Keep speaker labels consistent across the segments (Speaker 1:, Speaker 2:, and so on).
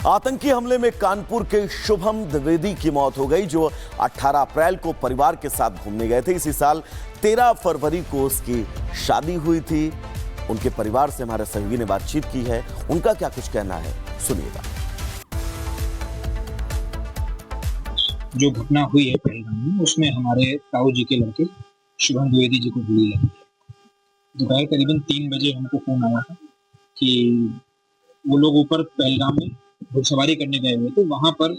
Speaker 1: आतंकी हमले में कानपुर के शुभम द्विवेदी की मौत हो गई, जो 18 अप्रैल को परिवार के साथ घूमने गए थे। इसी साल 13 फरवरी को उसकी शादी हुई थी। उनके परिवार से हमारे सहयोगी ने बातचीत की है, उनका क्या कुछ कहना है, सुनिएगा।
Speaker 2: जो घटना हुई है पहलगाम में, उसमें हमारे ताऊ जी के लड़के शुभम द्विवेदी जी को गोली लगी। दोपहर करीबन 3 बजे हमको फोन आया था कि वो लोग ऊपर पहलगाम में घुड़सवारी करने गए हुए थे, वहां पर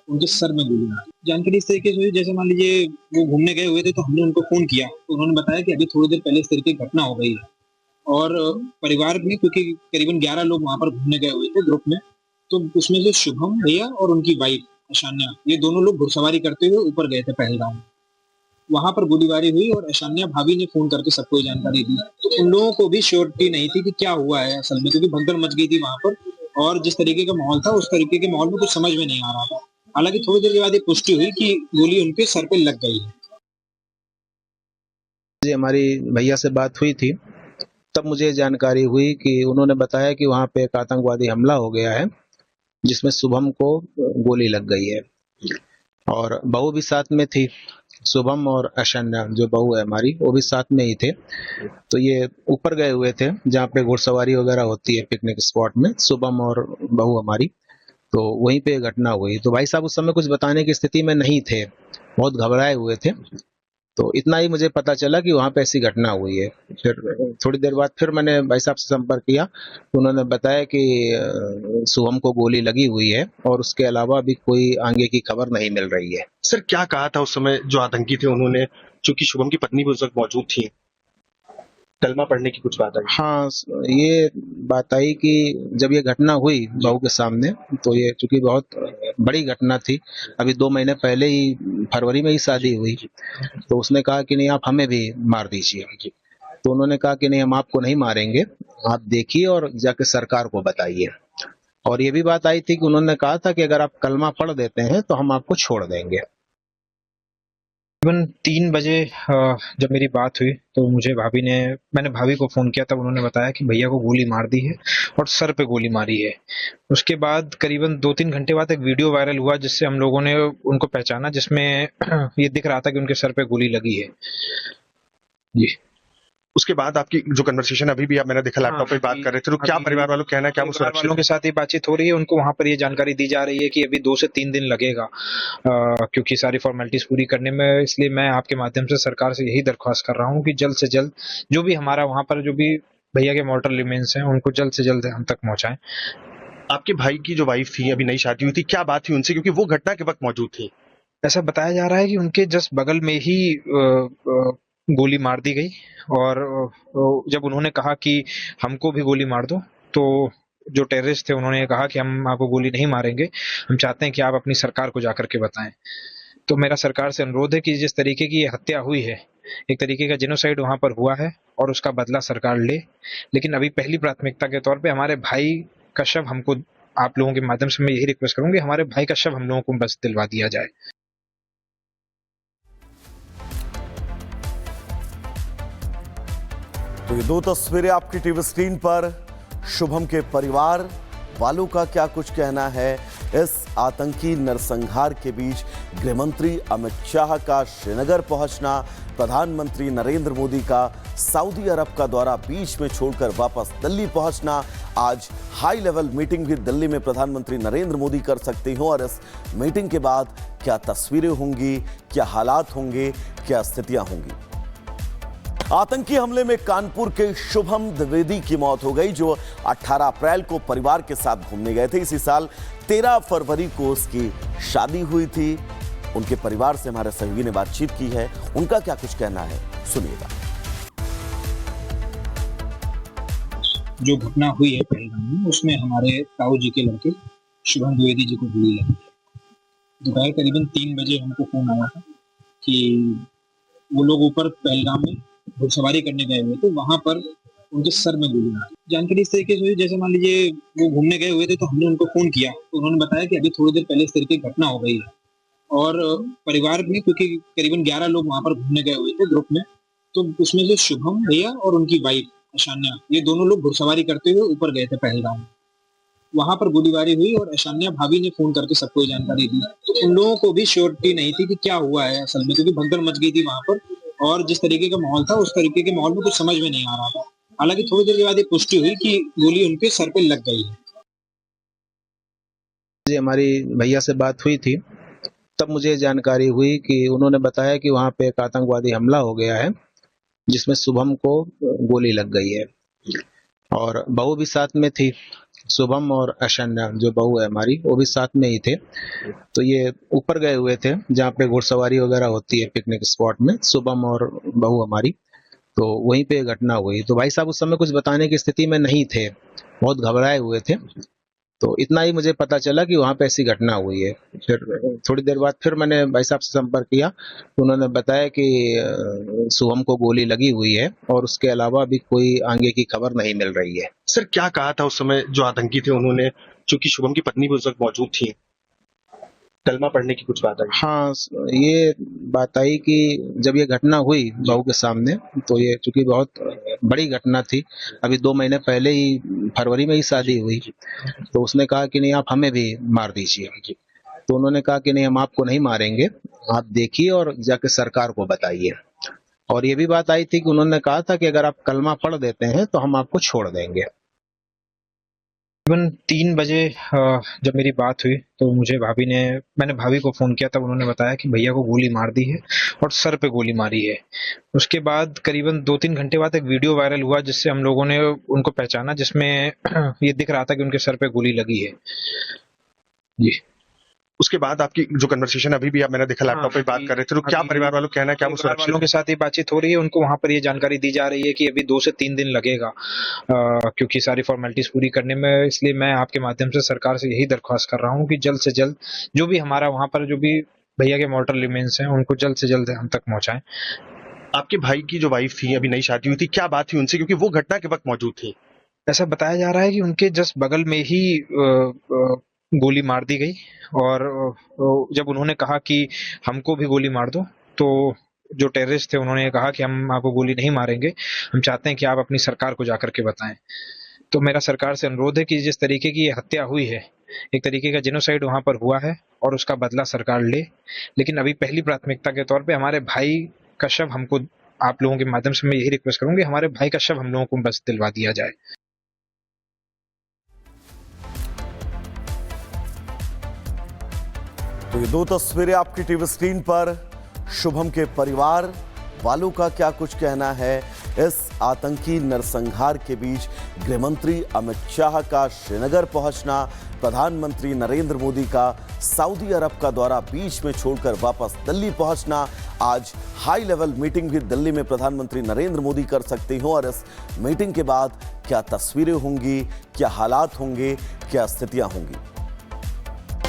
Speaker 2: उनके सर में गोली मारी। जानकारी इस तरीके से हुई, जैसे मान लीजिए वो घूमने गए हुए थे तो हमने उनको फोन किया तो उन्होंने बताया कि अभी थोड़ी देर पहले इस तरीके की घटना हो गई है। और परिवार में, क्योंकि करीबन 11 लोग वहां पर घूमने गए हुए थे ग्रुप में, तो उसमें से शुभम भैया और उनकी वाइफ ईशान्या, ये दोनों लोग घुड़सवारी करते हुए ऊपर गए थे पहलगाम। वहां पर गोलीबारी हुई और ईशान्या भाभी ने फोन करके सबको जानकारी दी। तो उन लोगों को भी श्योरिटी नहीं थी कि क्या हुआ है असल में, क्योंकि भगदड़ मच गई थी वहां पर और जिस तरीके का माहौल था उस तरीके के माहौल में कुछ समझ में नहीं आ रहा था। हालांकि थोड़ी देर के बाद ये पुष्टि हुई कि गोली उनके सर पे लग गई है।
Speaker 3: हमारी भैया से बात हुई थी, तब मुझे जानकारी हुई कि उन्होंने बताया कि वहां पे एक आतंकवादी हमला हो गया है जिसमें शुभम को गोली लग गई है और बहू भी साथ में थी। शुभम और ईशान्या जो बहू है हमारी, वो भी साथ में ही थे। तो ये ऊपर गए हुए थे जहाँ पे घुड़सवारी वगैरह होती है पिकनिक स्पॉट में, शुभम और बहू हमारी, तो वहीं पे घटना हुई। तो भाई साहब उस समय कुछ बताने की स्थिति में नहीं थे, बहुत घबराए हुए थे। तो इतना ही मुझे पता चला कि वहां पे ऐसी घटना हुई है। फिर थोड़ी देर बाद फिर मैंने भाई साहब से संपर्क किया तो उन्होंने बताया कि शुभम को गोली लगी हुई है और उसके अलावा भी कोई आगे की खबर नहीं मिल रही है।
Speaker 4: सर क्या कहा था उस समय जो आतंकी थे उन्होंने, चूंकि शुभम की पत्नी भी उस वक्त मौजूद थी, कलमा पढ़ने की कुछ बात आई?
Speaker 3: हाँ, ये बात आई कि जब ये घटना हुई बहू के सामने, तो ये चूंकि बहुत बड़ी घटना थी, अभी 2 महीने पहले ही फरवरी में ही शादी हुई, तो उसने कहा कि नहीं आप हमें भी मार दीजिए। तो उन्होंने कहा कि नहीं हम आपको नहीं मारेंगे, आप देखिए और जाके सरकार को बताइए। और ये भी बात आई थी कि उन्होंने कहा था कि अगर आप कलमा पढ़ देते हैं तो हम आपको छोड़ देंगे।
Speaker 2: तकरीबन 3 बजे जब मेरी बात हुई तो मैंने भाभी को फोन किया, तब उन्होंने बताया कि भैया को गोली मार दी है और सर पे गोली मारी है। उसके बाद करीबन 2-3 घंटे बाद एक वीडियो वायरल हुआ जिससे हम लोगों ने उनको पहचाना, जिसमें ये दिख रहा था कि उनके सर पे गोली लगी है जी।
Speaker 4: उसके बाद आपकी जो कन्वर्सेशन अभी भी मैंने देखा लैपटॉप पे बात कर रहे थे, तो क्या परिवार वालों कहना है, क्या वो सुरक्षित
Speaker 2: वालों के साथ ये बातचीत हो रही है? उनको वहां पर ये जानकारी दी जा रही है कि अभी 2 से 3 दिन लगेगा क्योंकि सारी फॉर्मेलिटीज पूरी करने में। इसलिए मैं आपके माध्यम से सरकार से यही दरख्वास्त कर रहा हूँ कि जल्द से जल्द जो भी हमारा वहां पर जो भी भैया के मॉर्टल रिमेन्स हैं उनको जल्द से जल्द हम तक पहुंचाएं।
Speaker 4: आपके भाई की जो वाइफ थी, अभी नई शादी हुई थी, क्या बात थी उनसे, क्योंकि वो घटना के वक्त मौजूद थी?
Speaker 2: ऐसा बताया जा रहा है कि उनके जस्ट बगल में ही गोली मार दी गई और जब उन्होंने कहा कि हमको भी गोली मार दो, तो जो टेररिस्ट थे उन्होंने कहा कि हम आपको गोली नहीं मारेंगे, हम चाहते हैं कि आप अपनी सरकार को जाकर के बताएं। तो मेरा सरकार से अनुरोध है कि जिस तरीके की ये हत्या हुई है, एक तरीके का जेनोसाइड वहां पर हुआ है और उसका बदला सरकार ले, लेकिन अभी पहली प्राथमिकता के तौर पे हमारे भाई का शव हमको, आप लोगों के माध्यम से मैं यही रिक्वेस्ट करूंगी, हमारे भाई का शव हम लोगों को बस दिलवा दिया जाए।
Speaker 1: तो ये 2 तस्वीरें आपकी टीवी स्क्रीन पर। शुभम के परिवार वालों का क्या कुछ कहना है इस आतंकी नरसंहार के बीच? गृहमंत्री अमित शाह का श्रीनगर पहुंचना, प्रधानमंत्री नरेंद्र मोदी का सऊदी अरब का दौरा बीच में छोड़कर वापस दिल्ली पहुंचना, आज हाई लेवल मीटिंग भी दिल्ली में प्रधानमंत्री नरेंद्र मोदी कर सकते हैं। और इस मीटिंग के बाद क्या तस्वीरें होंगी, क्या हालात होंगे, क्या स्थितियां होंगी? आतंकी हमले में कानपुर के शुभम द्विवेदी की मौत हो गई, जो 18 अप्रैल को परिवार के साथ घूमने गए थे। इसी साल 13 फरवरी को उसकी शादी हुई थी। उनके परिवार से हमारे सहयोगी ने बातचीत की है, उनका क्या कुछ कहना है, सुनिएगा।
Speaker 2: जो घटना हुई है पहलगाम में, उसमें हमारे ताऊ जी के लड़के शुभम द्विवेदी जी को गोली लगी। दोपहर करीबन 3 बजे हमको फोन आया था कि वो लोग ऊपर पहलगाम में घुड़सवारी करने गए हुए थे, वहां पर उनके सर में गोली मारी। जानकारी इस तरीके से हुई, जैसे मान लीजिए वो घूमने गए हुए थे तो हमने उनको फोन किया तो उन्होंने बताया कि अभी थोड़ी देर पहले इस तरीके की घटना हो गई है। और परिवार में, क्योंकि करीबन 11 लोग वहां पर घूमने गए हुए थे ग्रुप में, तो उसमें से शुभम भैया और उनकी वाइफ ईशान्या, ये दोनों लोग घुड़सवारी करते हुए ऊपर गए थे पहलगाम। वहां पर गोलीबारी हुई और ऐशान्या भाभी ने फोन करके सबको ये जानकारी दी। तो उन लोगों को भी श्योरिटी नहीं थी कि क्या हुआ है असल में, क्योंकि भगदड़ मच गई थी वहां पर और जिस तरीके का माहौल था उस तरीके के माहौल में कुछ समझ में नहीं आ रहा था। हालांकि थोड़ी देर के बाद ये पुष्टि हुई कि गोली उनके सर पे लग गई है।
Speaker 3: जी, हमारी भैया से बात हुई थी, तब मुझे जानकारी हुई कि उन्होंने बताया कि वहाँ पे एक आतंकवादी हमला हो गया है जिसमें शुभम को गोली लग गई है और बहू भी साथ में थी। शुभम और ऐशान्या जो बहू है हमारी, वो भी साथ में ही थे। तो ये ऊपर गए हुए थे जहाँ पे घुड़सवारी वगैरह होती है पिकनिक स्पॉट में, शुभम और बहू हमारी। तो वहीं पे घटना हुई। तो भाई साहब उस समय कुछ बताने की स्थिति में नहीं थे, बहुत घबराए हुए थे। तो इतना ही मुझे पता चला कि वहाँ पे ऐसी घटना हुई है। फिर थोड़ी देर बाद फिर मैंने भाई साहब से संपर्क किया, उन्होंने बताया कि शुभम को गोली लगी हुई है और उसके अलावा अभी कोई आगे की खबर नहीं मिल रही है।
Speaker 4: सर क्या कहा था उस समय जो आतंकी थे उन्होंने, चूंकि शुभम की पत्नी भी उस वक्त मौजूद थी, कलमा पढ़ने की कुछ बात आई?
Speaker 3: हाँ, ये बात आई कि जब ये घटना हुई बहू के सामने, तो ये चूंकि बहुत बड़ी घटना थी, अभी 2 महीने पहले ही फरवरी में ही शादी हुई, तो उसने कहा कि नहीं आप हमें भी मार दीजिए। तो उन्होंने कहा कि नहीं हम आपको नहीं मारेंगे, आप देखिए और जाके सरकार को बताइए। और ये भी बात आई थी कि उन्होंने कहा था कि अगर आप कलमा पढ़ देते हैं तो हम आपको छोड़ देंगे।
Speaker 2: तकरीबन 3 बजे जब मेरी बात हुई तो मैंने भाभी को फोन किया, तब उन्होंने बताया कि भैया को गोली मार दी है और सर पे गोली मारी है। उसके बाद करीबन 2-3 घंटे बाद एक वीडियो वायरल हुआ जिससे हम लोगों ने उनको पहचाना, जिसमें ये दिख रहा था कि उनके सर पे गोली लगी है जी।
Speaker 4: उसके बाद आपकी जो कन्वर्सेशन अभी भी मैंने देखा लैपटॉप पे बात कर रहे थे, तो क्या परिवार वालों का कहना है, क्या वो
Speaker 2: परिवार
Speaker 4: सुरक्षित
Speaker 2: वालों के साथ ये बातचीत हो रही है, उनको वहां पर ये जानकारी दी जा रही है कि अभी 2 से 3 दिन लगेगा क्योंकि सारी फॉर्मेलिटीज पूरी करने में। इसलिए मैं आपके माध्यम से सरकार से यही दरख्वास्त कर रहा हूँ कि जल्द से जल्द जो भी हमारा वहां पर जो भी भैया के मॉर्टल रिमेन्स हैं उनको जल्द से जल्द हम तक पहुंचाएं।
Speaker 4: आपके भाई की जो वाइफ थी, अभी नई शादी हुई थी, क्या बात थी उनसे, क्योंकि वो घटना के वक्त मौजूद थी?
Speaker 2: ऐसा बताया जा रहा है कि उनके जस्ट बगल में ही गोली मार दी गई और जब उन्होंने कहा कि हमको भी गोली मार दो, तो जो टेररिस्ट थे उन्होंने कहा कि हम आपको गोली नहीं मारेंगे, हम चाहते हैं कि आप अपनी सरकार को जाकर के बताएं। तो मेरा सरकार से अनुरोध है कि जिस तरीके की ये हत्या हुई है, एक तरीके का जेनोसाइड वहां पर हुआ है और उसका बदला सरकार ले, लेकिन अभी पहली प्राथमिकता के तौर पे हमारे भाई का शव हमको, आप लोगों के माध्यम से मैं यही रिक्वेस्ट करूंगी, हमारे भाई का शव हम लोगों को बस दिलवा दिया जाए।
Speaker 1: तो ये 2 तस्वीरें आपकी टीवी स्क्रीन पर। शुभम के परिवार वालों का क्या कुछ कहना है इस आतंकी नरसंहार के बीच? गृहमंत्री अमित शाह का श्रीनगर पहुंचना, प्रधानमंत्री नरेंद्र मोदी का सऊदी अरब का दौरा बीच में छोड़कर वापस दिल्ली पहुंचना, आज हाई लेवल मीटिंग भी दिल्ली में प्रधानमंत्री नरेंद्र मोदी कर सकते हो, और इस मीटिंग के बाद क्या तस्वीरें होंगी, क्या हालात होंगे, क्या स्थितियां होंगी?